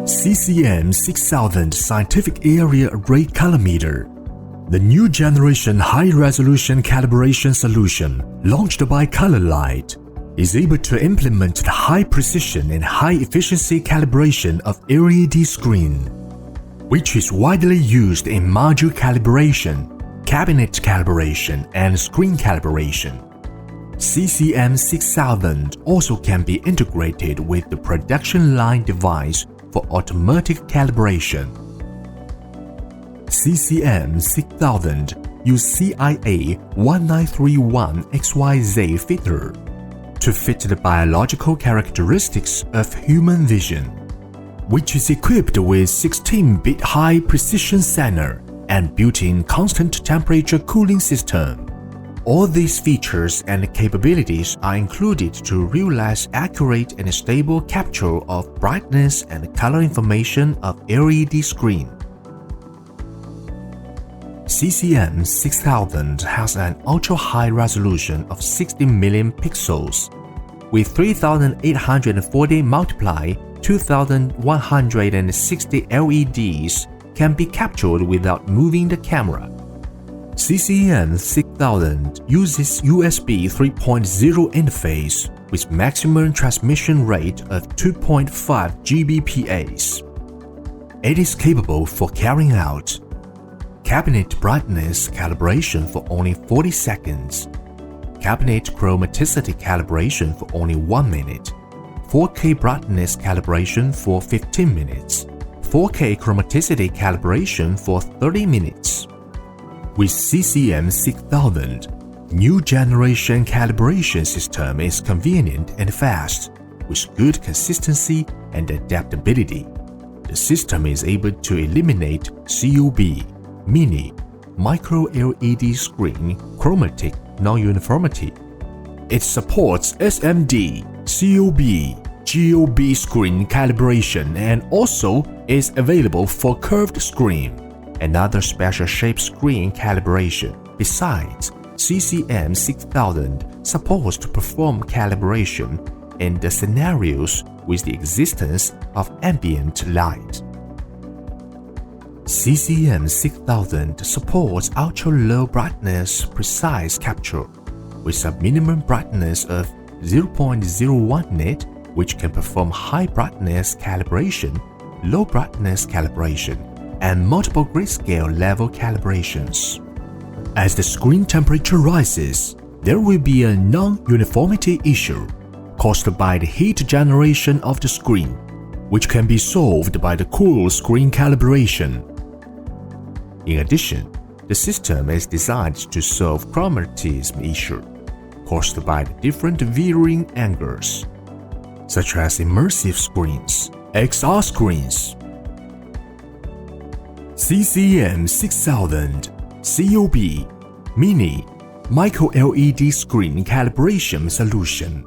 CCM6000-Scientific Area Array Colorimeter. The new generation high-resolution calibration solution launched by ColorLight is able to implement the high-precision and high-efficiency calibration of LED screen, which is widely used in module calibration, cabinet calibration, and screen calibration. CCM6000 also can be integrated with the production line device for automatic calibration. CCM6000 use CIA1931XYZ filter to fit the biological characteristics of human vision, which is equipped with 16-bit high-precision sensor and built-in constant temperature cooling system. All these features and capabilities are included to realize accurate and stable capture of brightness and color information of LED screen. CCM6000 has an ultra-high resolution of 60 million pixels, with 3840 × 2160 LEDs can be captured without moving the camera. CCM6000 uses USB 3.0 interface with maximum transmission rate of 2.5 Gbps. It is capable for carrying out cabinet brightness calibration for only 40 seconds, cabinet chromaticity calibration for only 1 minute, 4K brightness calibration for 15 minutes, 4K chromaticity calibration for 30 minutes. With CCM6000, new generation calibration system is convenient and fast, with good consistency and adaptability. The system is able to eliminate CUB, mini, micro LED screen chromatic non-uniformity. It supports SMD, CUB, GOB screen calibration and also is available for curved screen and other special shape screen calibration. Besides, CCM6000 supports to perform calibration in the scenarios with the existence of ambient light. CCM6000 supports ultra-low brightness precise capture with a minimum brightness of 0.01 nit, which can perform high brightness calibration, low brightness calibration, and multiple grayscale level calibrations. As the screen temperature rises, there will be a non-uniformity issue caused by the heat generation of the screen, which can be solved by the cool screen calibration. In addition, the system is designed to solve chromatism issue caused by the different viewing angles, such as immersive screens, XR screens. CCM6000 COB Mini Micro LED Screen Calibration Solution.